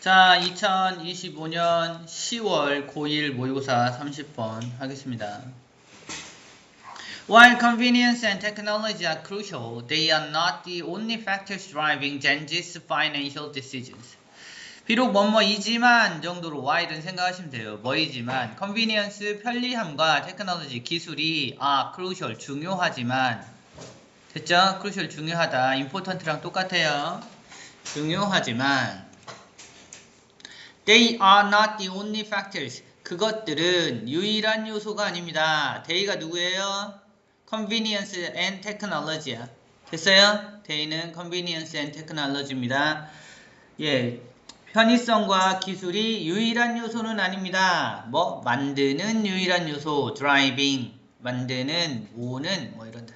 자, 2025년 10월 고1 모의고사 30번 하겠습니다. While convenience and technology are crucial, they are not the only factors driving Gen Z's financial decisions. 비록 뭐뭐이지만 정도로 while은 생각하시면 돼요. 뭐이지만 convenience, 편리함과 technology, 기술이 crucial, 중요하지만 됐죠? crucial, 중요하다. important랑 똑같아요. 중요하지만 They are not the only factors. 그것들은 유일한 요소가 아닙니다. They가 누구예요? Convenience and Technology야. 됐어요? They는 Convenience and Technology입니다. 예, 편의성과 기술이 유일한 요소는 아닙니다. 뭐 만드는 유일한 요소, driving, 만드는, 오는, 뭐 이런다.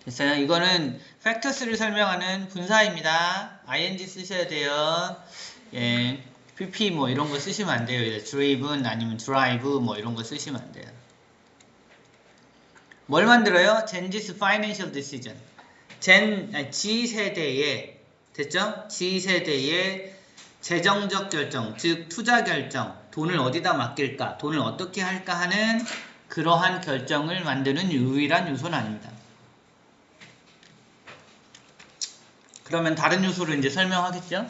됐어요? 이거는 factors를 설명하는 분사입니다. ing 쓰셔야 돼요. 예, pp 뭐 이런 거 쓰시면 안 돼요. driven 아니면 drive 뭐 이런 거 쓰시면 안 돼요. 뭘 만들어요? Gen Z's financial decision. G세대의 됐죠? G세대의 재정적 결정, 즉 투자 결정, 돈을 어디다 맡길까, 돈을 어떻게 할까 하는 그러한 결정을 만드는 유일한 요소는 아닙니다. 그러면 다른 요소를 이제 설명하겠죠?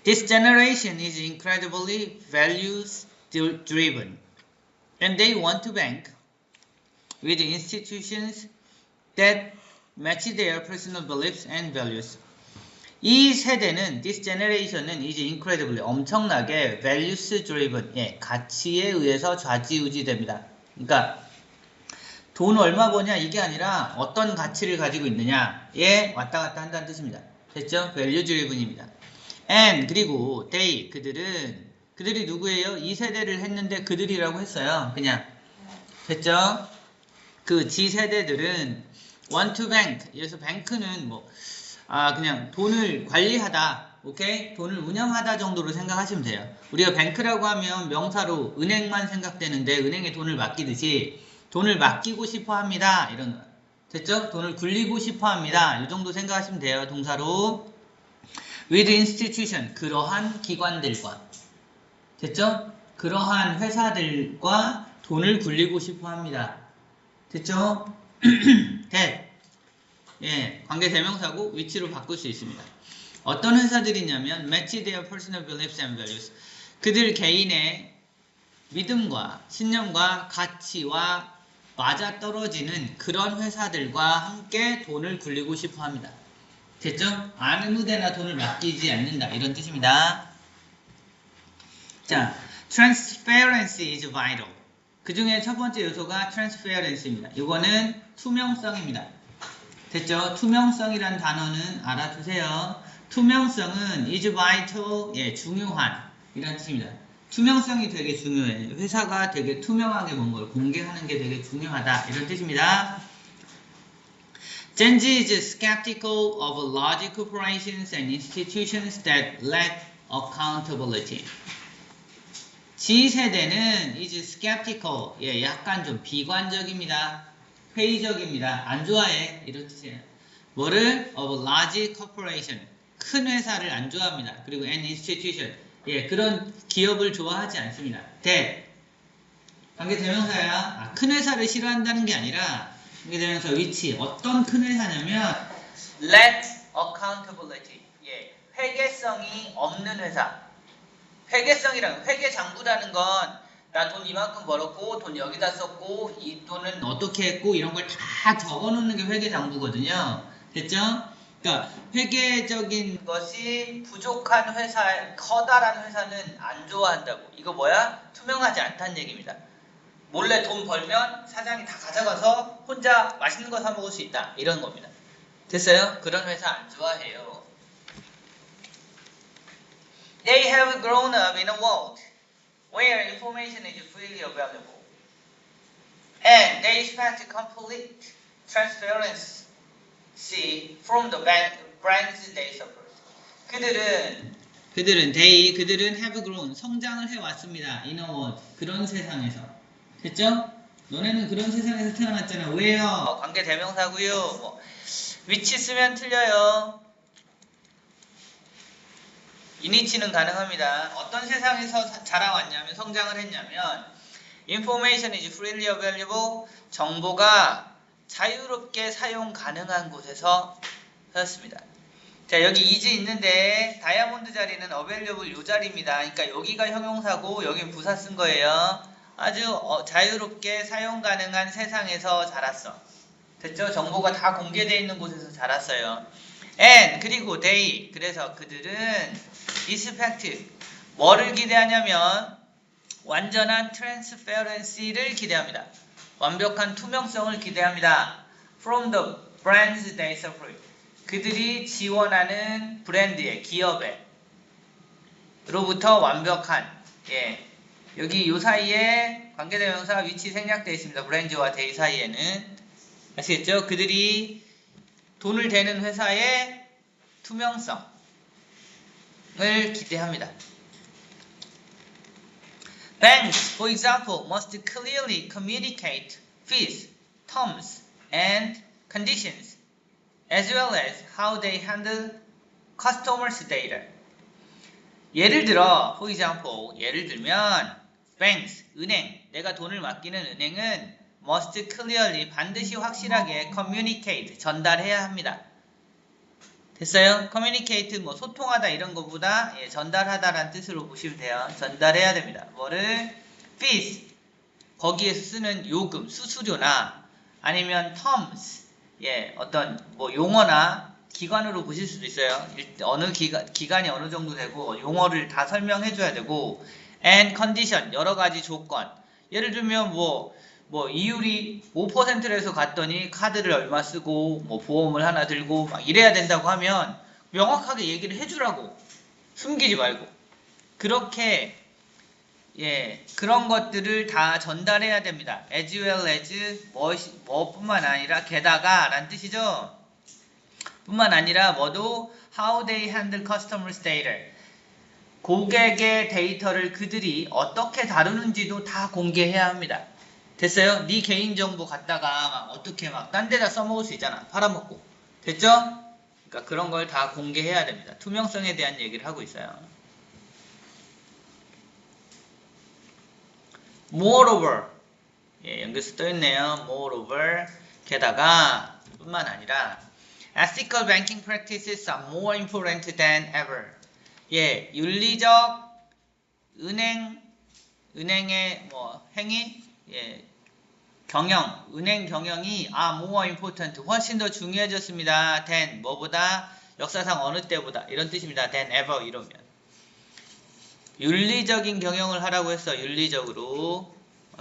This generation is incredibly values driven, and they want to bank with institutions that match their personal beliefs and values. 이 세대는, this generation은 is incredibly, 엄청나게 values driven, 예, 가치에 의해서 좌지우지됩니다. 그러니까 돈 얼마 버냐 이게 아니라 어떤 가치를 가지고 있느냐에 왔다 갔다 한다는 뜻입니다. 됐죠? value driven입니다. and 그리고 they, 그들이 누구예요? 이 세대를 했는데 그들이라고 했어요. 그냥 됐죠? 그 G세대들은 want to bank, 여기서 bank는 뭐 그냥 돈을 관리하다, 오케이? 돈을 운영하다 정도로 생각하시면 돼요. 우리가 bank라고 하면 명사로 은행만 생각되는데 은행에 돈을 맡기듯이 돈을 맡기고 싶어 합니다. 이런, 됐죠? 돈을 굴리고 싶어 합니다. 이 정도 생각하시면 돼요. 동사로. with institution, 그러한 기관들과. 됐죠? 그러한 회사들과 돈을 굴리고 싶어 합니다. 됐죠? that. 예, 관계 대명사고 위치로 바꿀 수 있습니다. 어떤 회사들이냐면 match their personal beliefs and values. 그들 개인의 믿음과 신념과 가치와 맞아떨어지는 그런 회사들과 함께 돈을 굴리고 싶어 합니다. 됐죠? 아무데나 돈을 맡기지 않는다, 이런 뜻입니다. 자, transparency is vital. 그 중에 첫 번째 요소가 transparency입니다. 이거는 투명성입니다. 됐죠? 투명성이란 단어는 알아두세요. 투명성은 is vital, 예, 중요한, 이런 뜻입니다. 투명성이 되게 중요해. 회사가 되게 투명하게 뭔가를 공개하는 게 되게 중요하다, 이런 뜻입니다. Gen Z is skeptical of large corporations and institutions that lack accountability. G세대는 is skeptical, 예, 약간 좀 비관적입니다. 회의적입니다. 안 좋아해, 이런 뜻이에요. 뭐를? of large corporation, 큰 회사를 안 좋아합니다. 그리고 an institution, 예, 그런 기업을 좋아하지 않습니다. that, 관계 대명사야. 큰 회사를 싫어한다는 게 아니라 관계 대명사 위치, 어떤 큰 회사냐면 lack accountability, 예, 회계성이 없는 회사. 회계성이란, 회계장부라는 건 나 돈 이만큼 벌었고 돈 여기다 썼고 이 돈은 어떻게 했고 이런 걸 다 적어놓는 게 회계장부거든요. 됐죠? 그러니까 회계적인 것이 부족한 회사, 커다란 회사는 안 좋아한다고. 이거 뭐야? 투명하지 않다는 얘기입니다. 몰래 돈 벌면 사장이 다 가져가서 혼자 맛있는 거 사 먹을 수 있다, 이런 겁니다. 됐어요? 그런 회사 안 좋아해요. They have grown up in a world where information is freely available, and they expect complete transparency from the brands they support. 그들은 have grown, 성장을 해왔습니다. in a world, 그런 세상에서. 됐죠? 너네는 그런 세상에서 태어났잖아. 왜요? 관계 대명사고요. 뭐 위치 쓰면 틀려요. 이니치는 가능합니다. 어떤 세상에서 자라왔냐면 성장을 했냐면 Information is freely available. 정보가 자유롭게 사용 가능한 곳에서 살았습니다. 자, 여기 is 있는데 다이아몬드 자리는 available 요 자리입니다. 그러니까 여기가 형용사고 여긴 부사 쓴 거예요. 아주 자유롭게 사용 가능한 세상에서 자랐어. 됐죠? 정보가 다 공개되어 있는 곳에서 자랐어요. And 그리고 they 그래서 그들은 expect 뭐를 기대하냐면 완전한 transparency를 기대합니다. 완벽한 투명성을 기대합니다. From the brands they support 그들이 지원하는 브랜드의 기업에 로부터 완벽한 여기 요 사이에 관계대명사 위치 생략되어 있습니다. 브랜드와 데이 사이에는 아시겠죠? 그들이 돈을 대는 회사의 투명성을 기대합니다. Banks, for example, must clearly communicate fees, terms, and conditions, as well as how they handle customers' data. 예를 들어, for example, 예를 들면, banks, 은행, 내가 돈을 맡기는 은행은 must clearly, 반드시 확실하게 communicate, 전달해야 합니다. 됐어요? communicate, 뭐 소통하다 이런 것보다 전달하다라는 뜻으로 보시면 돼요. 전달해야 됩니다. 뭐를? fees, 거기에서 쓰는 요금, 수수료나 아니면 terms, 어떤 뭐 용어나 기관으로 보실 수도 있어요. 어느 기간이 어느 정도 되고 용어를 다 설명해 줘야 되고 and condition, 여러 가지 조건. 예를 들면 뭐 이율이 5%에서 갔더니 카드를 얼마 쓰고 뭐 보험을 하나 들고 막 이래야 된다고 하면 명확하게 얘기를 해주라고, 숨기지 말고. 그렇게 그런 것들을 다 전달해야 됩니다. as well as 뭐뿐만 아니라 게다가 라는 뜻이죠. 뿐만 아니라 뭐도 how they handle customers data, 고객의 데이터를 그들이 어떻게 다루는지도 다 공개해야 합니다. 됐어요? 네 개인정보 갖다가 막 어떻게 막 딴 데다 써먹을 수 있잖아. 팔아먹고. 됐죠? 그러니까 그런 걸 다 공개해야 됩니다. 투명성에 대한 얘기를 하고 있어요. Moreover, 연결수 떠있네요. Moreover, 게다가 뿐만 아니라 ethical banking practices are more important than ever. 윤리적 은행의 뭐 행위, 은행 경영이 more important, 훨씬 더 중요해졌습니다. than, 뭐보다, 역사상 어느 때보다, 이런 뜻입니다. than ever 이러면. 윤리적인 경영을 하라고 했어. 윤리적으로.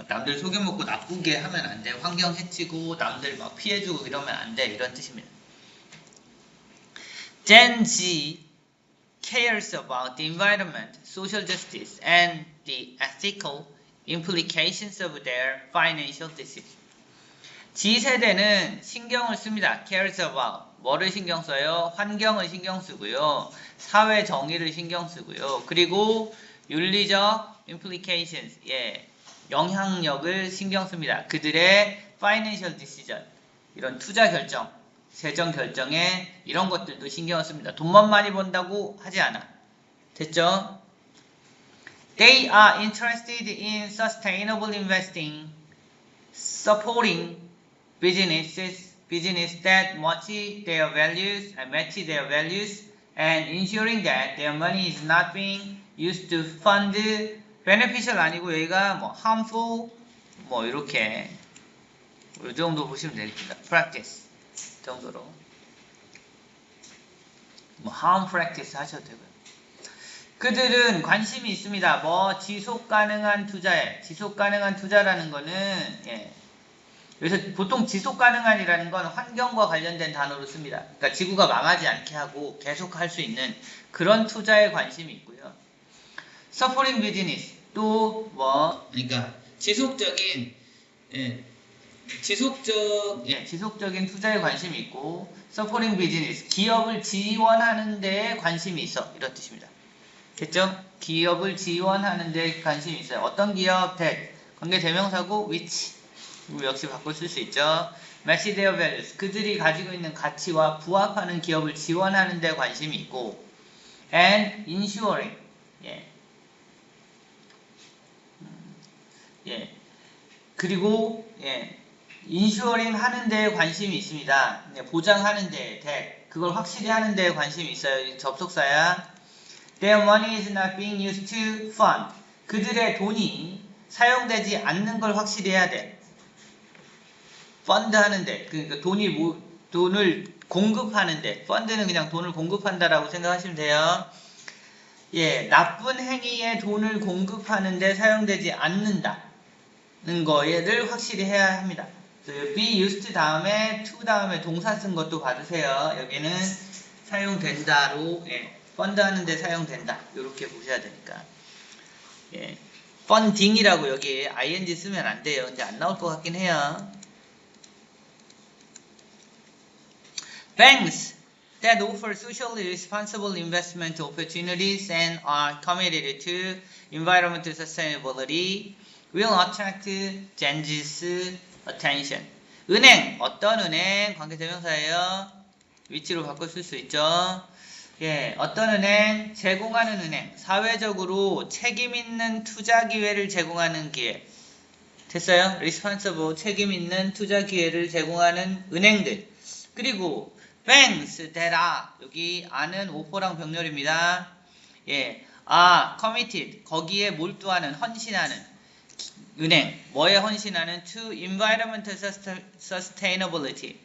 남들 속여먹고 나쁘게 하면 안 돼. 환경 해치고 남들 막 피해주고 이러면 안 돼. 이런 뜻입니다. Gen Z cares about the environment, social justice, and the ethical implications of their financial decisions. G세대는 신경을 씁니다. cares about. 뭐를 신경 써요? 환경을 신경 쓰고요. 사회 정의를 신경 쓰고요. 그리고 윤리적 implications, 영향력을 신경 씁니다. 그들의 financial decision, 이런 투자 결정, 재정 결정에 이런 것들도 신경을 씁니다. 돈만 많이 번다고 하지 않아. 됐죠? They are interested in sustainable investing, supporting business that match their values, and ensuring that their money is not being used to fund beneficial 아니고 여기가 뭐 harmful 뭐 이렇게 이 정도 보시면 됩니다. practice 정도로 뭐 harm practice 하셔도 되고요. 그들은 관심이 있습니다. 뭐 지속 가능한 투자에, 지속 가능한 투자라는 거는 그래서 보통 지속 가능한이라는 건 환경과 관련된 단어로 씁니다. 그러니까 지구가 망하지 않게 하고 계속 할 수 있는 그런 투자에 관심이 있고요. supporting business, 또 뭐 그러니까 지속적인 투자에 관심이 있고, supporting business, 기업을 지원하는 데에 관심이 있어, 이런 뜻입니다. 됐죠? 기업을 지원하는 데 관심이 있어요. 어떤 기업? that, 관계 대명사고 which, 이거 역시 바꿔 쓸 수 있죠. match their values, 그들이 가지고 있는 가치와 부합하는 기업을 지원하는 데 관심이 있고, and ensuring. 예. 예. 그리고 예. 인슈어링 하는 데에 관심이 있습니다. 보장하는 데, 그걸 확실히 하는 데에 관심이 있어요. 접속사야. Their money is not being used to fund. 그들의 돈이 사용되지 않는 걸 확실히 해야 돼. 펀드 하는데, 그러니까 돈을 공급하는데, 펀드는 그냥 돈을 공급한다라고 생각하시면 돼요. 예, 나쁜 행위에 돈을 공급하는데 사용되지 않는다는 거를 확실히 해야 합니다. be used 다음에 to 다음에 동사 쓴 것도 봐주세요. 여기는 사용된다로 예, 펀드 하는데 사용된다 이렇게 보셔야 되니까 예, 펀딩이라고 여기 ing 쓰면 안 돼요. 근데 안 나올 것 같긴 해요. Banks that offer socially responsible investment opportunities and are committed to environmental sustainability will attract Gen Z's attention. 은행, 어떤 은행? 관계대명사예요. 위치로 바꿔 쓸 수 있죠. 예, 어떤 은행? 제공하는 은행. 사회적으로 책임 있는 투자 기회를 제공하는 기회. 됐어요? responsible, 책임 있는 투자 기회를 제공하는 은행들. 그리고 banks that are, 여기 are는 오퍼랑 병렬입니다. 예, committed, 거기에 몰두하는, 헌신하는 은행, 뭐에 헌신하는? to environmental sustainability,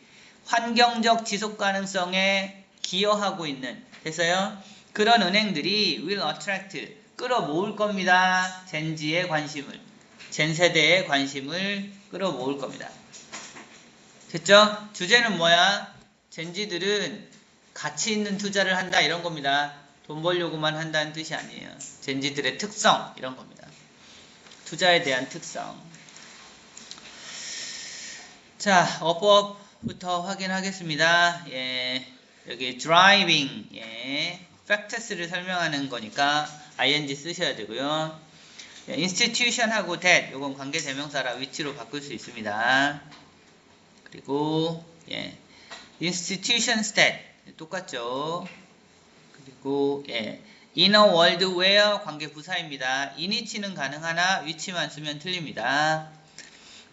환경적 지속 가능성에 기여하고 있는, 됐어요? 그런 은행들이 will attract, 끌어모을 겁니다. 젠지의 관심을, 젠 세대의 관심을 끌어모을 겁니다. 됐죠? 주제는 뭐야? 젠지들은 가치 있는 투자를 한다 이런 겁니다. 돈 벌려고만 한다는 뜻이 아니에요. 젠지들의 특성 이런 겁니다. 투자에 대한 특성. 자, 어법부터 확인하겠습니다. 예, 여기 driving, 예, factors를 설명하는 거니까 ing 쓰셔야 되고요. 예, institution하고 that, 요건 관계대명사라 위치로 바꿀 수 있습니다. 그리고 예, institutions that 똑같죠. 그리고 예, in a world where 관계부사입니다. in이치는 가능하나 위치만 쓰면 틀립니다.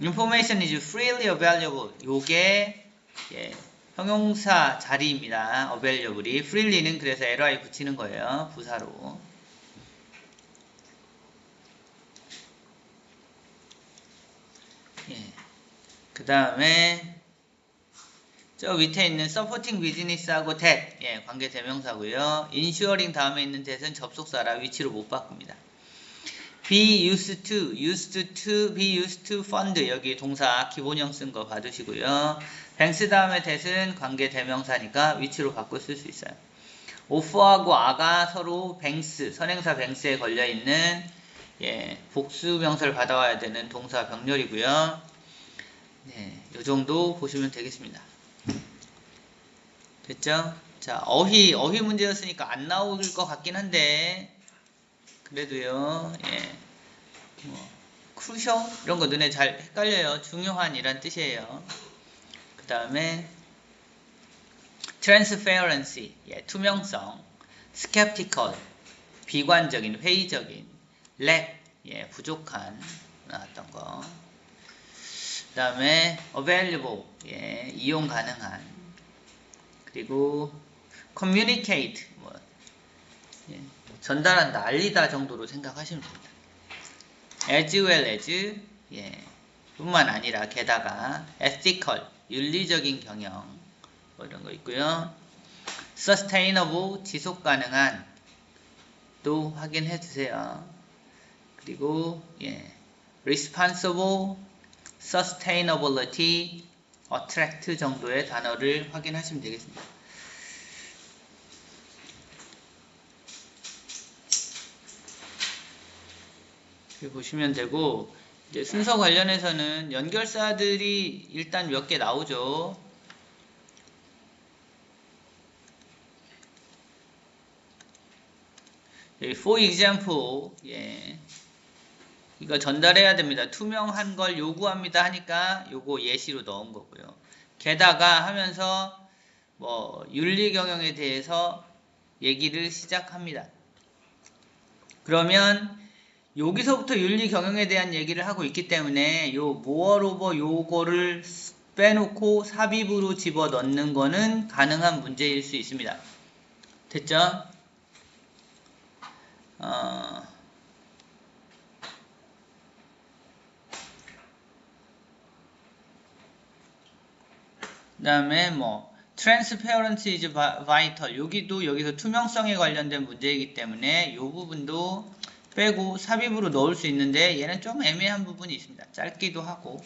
information is freely available. 요게 예, 형용사 자리입니다. available이 freely는 그래서 ly 붙이는 거예요. 부사로. 예, 그 다음에 저 밑에 있는 supporting business하고 that, 예, 관계 대명사고요. ensuring 다음에 있는 that은 접속사라 위치로 못 바꿉니다. be used to, be used to fund, 여기 동사 기본형 쓴 거 봐두시고요. banks 다음에 that은 관계 대명사니까 위치로 바꿔 쓸 수 있어요. offer하고 a가 서로 banks, 선행사 banks에 걸려있는 예, 복수 명사를 받아와야 되는 동사 병렬이고요. 네, 이 정도 보시면 되겠습니다. 됐죠? 자, 어휘 문제였으니까 안 나올 것 같긴 한데, 그래도요, 예, crucial? 이런 거 눈에 잘 헷갈려요. 중요한 이란 뜻이에요. 그 다음에, transparency, 예, 투명성, skeptical, 비관적인, 회의적인, lack, 예, 부족한, 나왔던 거. 그 다음에, available, 예, 이용 가능한. 그리고 communicate, 뭐, 예, 전달한다, 알리다 정도로 생각하시면 됩니다. as well as, 예, 뿐만 아니라 게다가 ethical, 윤리적인 경영, 뭐 이런 거 있고요. sustainable, 지속 가능한 또 확인해 주세요. 그리고 예, responsible, sustainability, attract 정도의 단어를 확인하시면 되겠습니다. 이렇게 보시면 되고, 이제 순서 관련해서는 연결사들이 일단 몇 개 나오죠. for example, 예, 이거 전달해야 됩니다. 투명한 걸 요구합니다 하니까 요거 예시로 넣은 거고요. 게다가 하면서 뭐 윤리 경영에 대해서 얘기를 시작합니다. 그러면 여기서부터 윤리 경영에 대한 얘기를 하고 있기 때문에 요 moreover 요거를 빼놓고 삽입으로 집어넣는 거는 가능한 문제일 수 있습니다. 됐죠? 그 다음에 뭐 transparency is vital 여기서 투명성에 관련된 문제이기 때문에 이 부분도 빼고 삽입으로 넣을 수 있는데 얘는 좀 애매한 부분이 있습니다. 짧기도 하고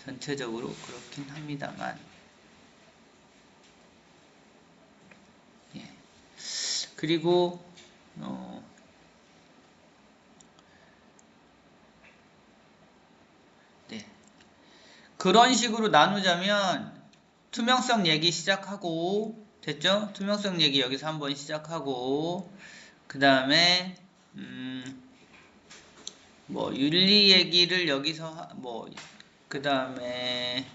전체적으로 그렇긴 합니다만 예. 그리고 네. 그런 식으로 나누자면 투명성 얘기 시작하고 됐죠? 투명성 얘기 여기서 한번 시작하고 그 다음에 뭐 윤리 얘기를 여기서 뭐 그 다음에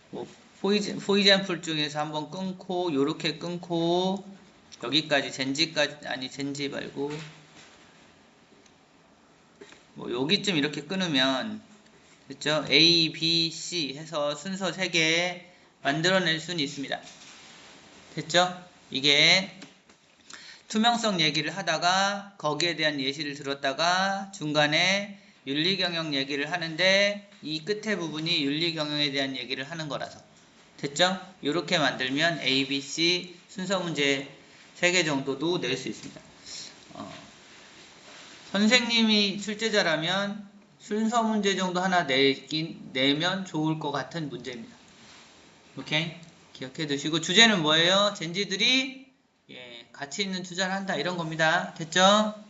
뭐 포이젠풀 중에서 한번 끊고 요렇게 끊고 여기까지 젠지까지 아니 젠지 말고 뭐 여기쯤 이렇게 끊으면 됐죠? A, B, C 해서 순서 3개 만들어낼 수는 있습니다. 됐죠? 이게 투명성 얘기를 하다가 거기에 대한 예시를 들었다가 중간에 윤리경영 얘기를 하는데 이 끝에 부분이 윤리경영에 대한 얘기를 하는 거라서 됐죠? 이렇게 만들면 A, B, C 순서 문제 3개 정도도 낼 수 있습니다. 선생님이 출제자라면 순서 문제 정도 하나 내면 좋을 것 같은 문제입니다. 오케이? 기억해 두시고 주제는 뭐예요? 젠지들이 가치 있는 투자를 한다 이런 겁니다. 됐죠?